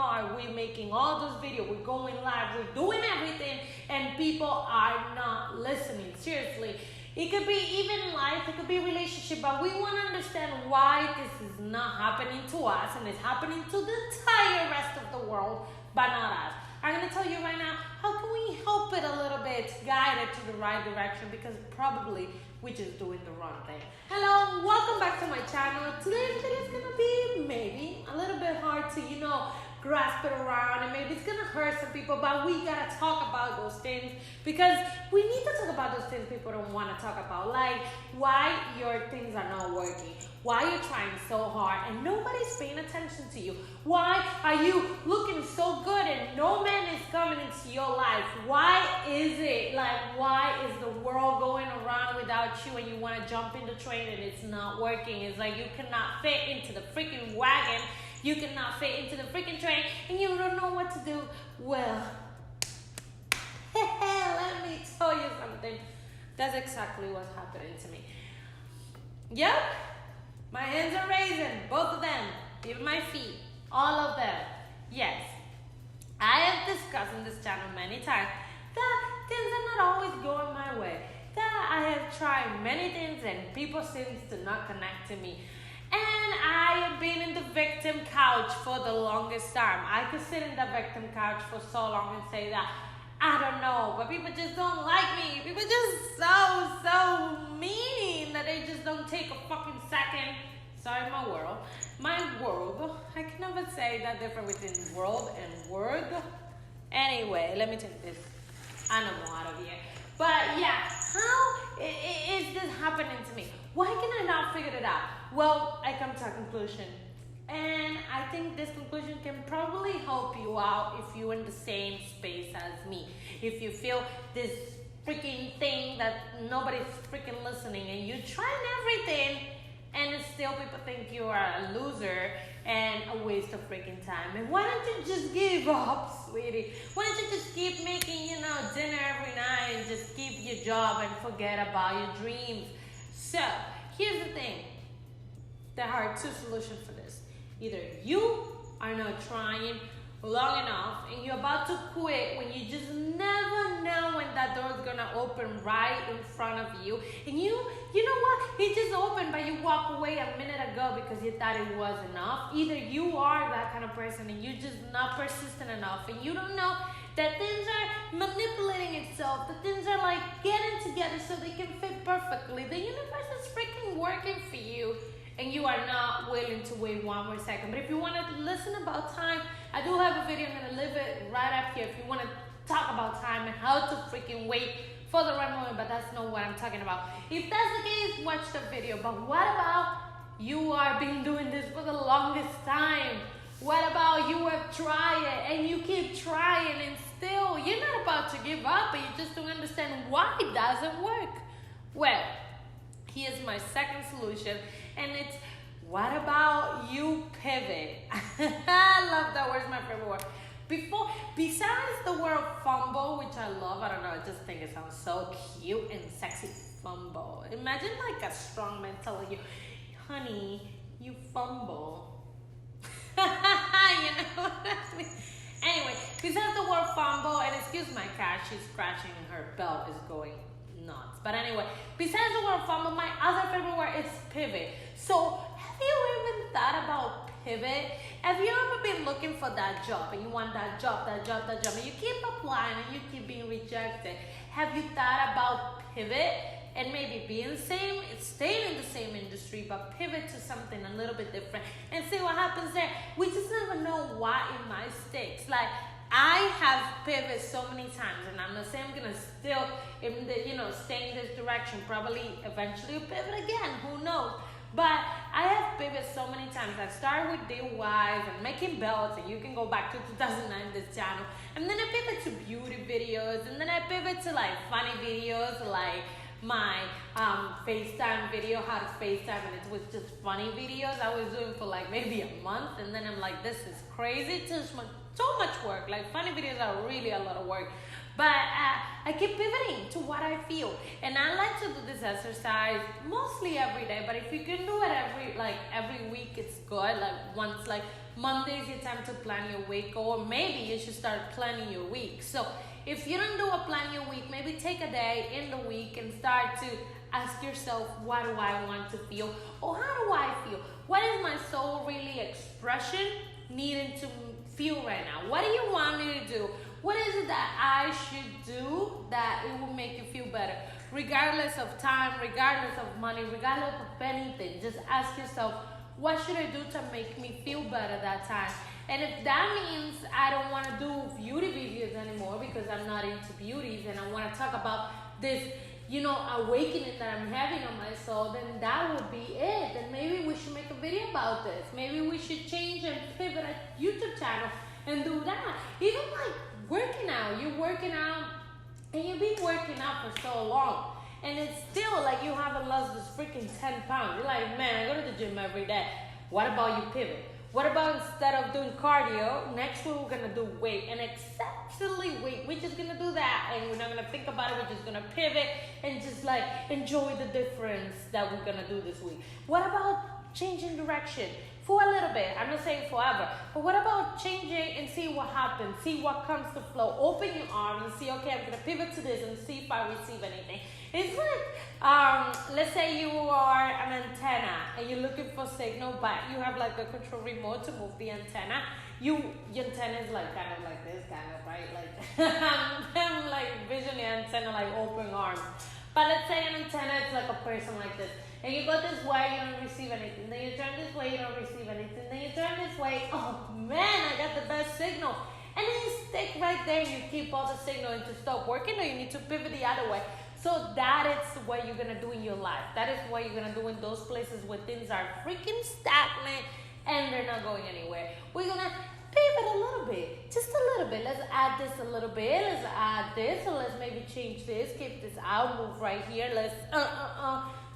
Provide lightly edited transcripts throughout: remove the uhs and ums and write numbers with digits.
hard. We're making all those videos. We're going live. We're doing everything. And people are not listening. Seriously. It could be even life. It could be relationship. But we want to understand why this is not happening to us. And it's happening to the entire rest of the world. But not us. I'm going to tell you right now, how can we help it a little bit, guide it to the right direction, because probably we're just doing the wrong thing. Hello, welcome back to my channel. Today's video is going to be maybe a little bit hard to, grasp it around, and maybe it's going to hurt some people, but we got to talk about those things, because we need to talk about those things people don't want to talk about, like why your things are not working, why you're trying so hard and nobody's paying attention to you, why are you looking so good and no man is coming into your life, why is it, why is the world going around without you and you want to jump in the train and it's not working, it's like you cannot fit into the freaking wagon, you cannot fit into the freaking train and you don't know what to do. Well, let me tell you something. That's exactly what's happening to me. Yep, my hands are raising, both of them, even my feet, all of them. Yes, I have discussed in this channel many times that things are not always going my way, that I have tried many things and people seem to not connect to me. And I have been in the victim couch for the longest time. I could sit in the victim couch for so long and say that, I don't know, but people just don't like me. People just so mean that they just don't take a fucking second. Sorry, my world. My world. I can never say that different between world and word. Anyway, let me take this animal out of here. But yeah, how is this happening to me? Why can I not figure it out? Well, I come to a conclusion. And I think this conclusion can probably help you out if you're in the same space as me. If you feel this freaking thing that nobody's freaking listening and you're trying everything and still people think you are a loser and a waste of freaking time. And why don't you just give up, sweetie? Why don't you just keep making, dinner every night and just keep your job and forget about your dreams? So, here's the thing. There are two solutions for this. Either you are not trying long enough and you're about to quit when you just never know when that door is gonna open right in front of you, and you know what, it just opened but you walk away a minute ago because you thought it was enough. Either you are that kind of person and you're just not persistent enough and you don't know that things are manipulating itself, that things are like getting together so they can fit perfectly. The universe is freaking working for you and you are not willing to wait one more second. But if you want to listen about time, I do have a video. I'm going to leave it right up here if you want to talk about time and how to freaking wait for the right moment. But that's not what I'm talking about. If that's the case, watch the video. But what about you are been doing this for the longest time? What about you have tried it and you keep trying and still you're not about to give up, but you just don't understand why it doesn't work? Well, here's my second solution, and it's, what about you pivot? I love that word, it's my favorite word. Besides the word fumble, which I love, I don't know, I just think it sounds so cute and sexy, fumble. Imagine like a strong man telling you, honey, you fumble. You know what I mean? Anyway, besides the word fumble, and excuse my cat, she's scratching and her belt is going nuts. But anyway, besides the word fumble, my other favorite word is pivot. So, have you even thought about pivot? Have you ever been looking for that job and you want that job, and you keep applying and you keep being rejected? Have you thought about pivot and maybe staying in the same industry, but pivot to something a little bit different and see what happens there? We just never know why it might stick. Like, I have pivoted so many times, and I'm not saying I'm gonna still, stay in this direction. Probably eventually pivot again. Who knows? But I have pivoted so many times. I started with DIYs and making belts, and you can go back to 2009 this channel. And then I pivot to beauty videos, and then I pivot to like funny videos, like my FaceTime video, how to FaceTime, and it was just funny videos I was doing for like maybe a month, and then I'm like, this is crazy, too much work. Like, funny videos are really a lot of work. But I keep pivoting to what I feel. And I like to do this exercise mostly every day. But if you can do it every week, it's good. Like once, like Monday is your time to plan your week. Or maybe you should start planning your week. So if you don't do a plan your week, maybe take a day in the week and start to ask yourself, what do I want to feel? Or how do I feel? What is my soul really expression needing to feel right now? What do you want me to do? What is it that I should do that it will make you feel better? Regardless of time, regardless of money, regardless of anything, just ask yourself, what should I do to make me feel better that time? And if that means I don't want to do beauty videos anymore because I'm not into beauties and I want to talk about this, awakening that I'm having on my soul, then that would be it. Then maybe we should make a video about this. Maybe we should change and pivot a YouTube channel and do that. Even like working out. You're working out and you've been working out for so long. And it's still like you haven't lost this freaking 10 pounds. You're like, man, I go to the gym every day. What about you pivot? What about instead of doing cardio, next week we're going to do weight and exceptionally weight. We're just going to do that and we're not going to think about it. We're just going to pivot and just like enjoy the difference that we're going to do this week. What about changing direction for a little bit? I'm not saying forever, but what about changing and see what happens? See what comes to flow. Open your arms and see, okay, I'm going to pivot to this and see if I receive anything. It's like, let's say you are an antenna and you're looking for signal, but you have like a control remote to move the antenna. Your antenna is like kind of like this, kind of, right? Like, I'm like visioning antenna like open arms. But let's say an antenna is like a person like this. And you go this way, you don't receive anything. Then you turn this way, you don't receive anything. Then you turn this way, oh man, I got the best signal. And then you stick right there and you keep all the signal and to stop working, or you need to pivot the other way. So that is what you're going to do in your life. That is what you're going to do in those places where things are freaking stagnant and they're not going anywhere. We're going to pivot a little bit, just a little bit. Let's add this a little bit. Let's add this. So let's maybe change this, keep this out, move right here. Let's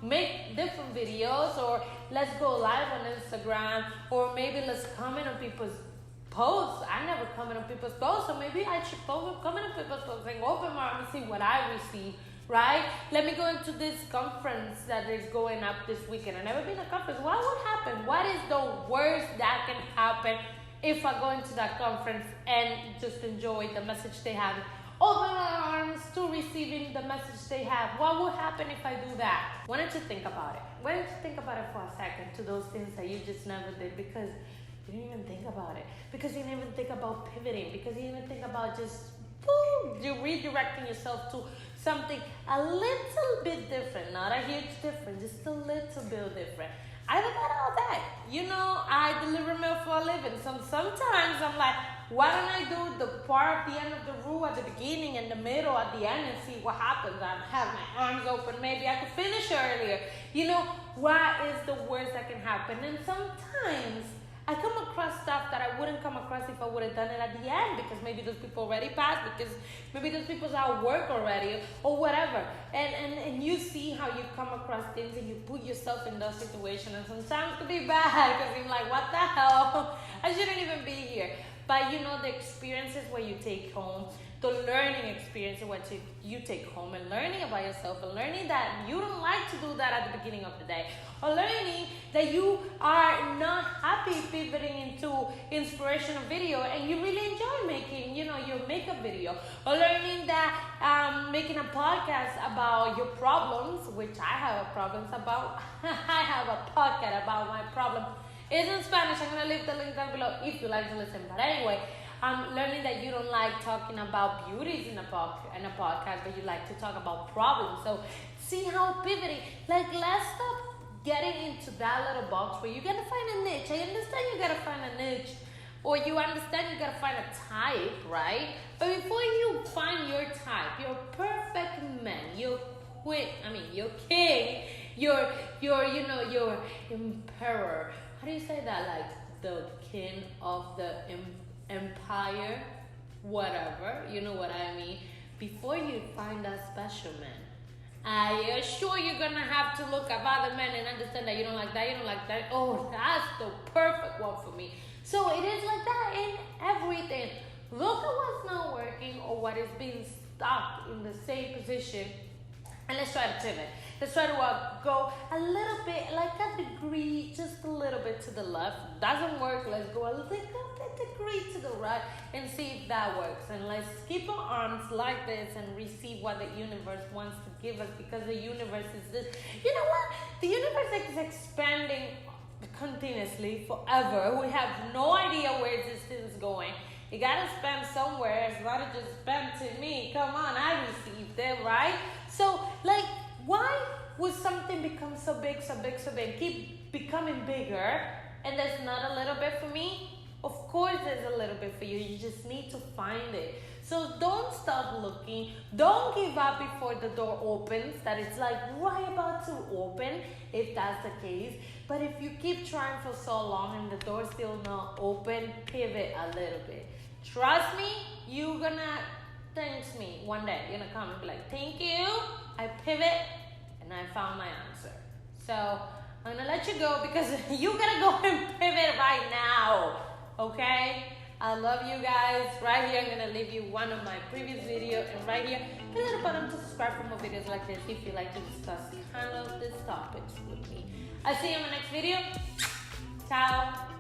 make different videos, or let's go live on Instagram, or maybe let's comment on people's posts. I never comment on people's posts, so maybe I should comment on people's posts and open my arms and see what I receive. Right? Let me go into this conference that is going up this weekend. I've never been to a conference. What would happen? What is the worst that can happen if I go into that conference and just enjoy the message they have? Open my arms to receiving the message they have. What would happen if I do that? Why don't you think about it? Why don't you think about it for a second to those things that you just never did because you didn't even think about it. Because you didn't even think about pivoting. Because you didn't even think about just boom, you're redirecting yourself to something a little bit different, not a huge difference, just a little bit different. I don't know all that. I deliver mail for a living. So sometimes I'm like, why don't I do the part at the end of the rule at the beginning and the middle at the end and see what happens? I have my arms open. Maybe I could finish earlier. What is the worst that can happen? And sometimes I come across stuff that I wouldn't come across if I would have done it at the end, because maybe those people already passed, because maybe those people are at work already, or whatever. And you see how you come across things and you put yourself in those situations, and sometimes it could be bad because you're like, what the hell? I shouldn't even be here. But the experiences where you take home, the learning experience of what you take home, and learning about yourself, and learning that you don't like to do that at the beginning of the day, or learning that you are not happy pivoting into inspirational video and you really enjoy making, your makeup video, or learning that making a podcast about your problems, which I have a problems about. I have a podcast about my problem. It's in Spanish. I'm going to leave the link down below if you like to listen. But anyway, I'm learning that you don't like talking about beauties in a podcast, but you like to talk about problems. So see how pivoting, let's stop getting into that little box where you got to find a niche. I understand you got to find a niche, or you understand you got to find a type, right? But before you find your type, your perfect man, your king, your emperor. How do you say that? Like the king of the empire, whatever. You know what I mean? Before you find that special man, I assure you're gonna have to look at other men and understand that you don't like that, you don't like that. Oh, that's the perfect one for me. So it is like that in everything. Look at what's not working or what is being stuck in the same position. And let's try to pivot. Let's try to go a little bit, like a degree, just a little bit to the left. Doesn't work, let's go a little degree to the right and see if that works. And let's keep our arms like this and receive what the universe wants to give us, because the universe is this. You know what? The universe is expanding continuously forever. We have no idea where this is going. You gotta spend somewhere. It's not just spend to me. Come on, I received it, right? So, like, why would something become so big, so big, so big? Keep becoming bigger, and there's not a little bit for me? Of course there's a little bit for you. You just need to find it. So don't stop looking. Don't give up before the door opens, that it's like right about to open, if that's the case. But if you keep trying for so long and the door's still not open, pivot a little bit. Trust me, you're gonna thank me one day. You're gonna come and be like, thank you, I pivot and I found my answer. So I'm gonna let you go because you gotta go and pivot right now, okay? I love you guys. Right here, I'm gonna leave you one of my previous videos, and right here, hit the little button to subscribe for more videos like this if you like to discuss kind of these topics with me. I'll see you in my next video. Ciao.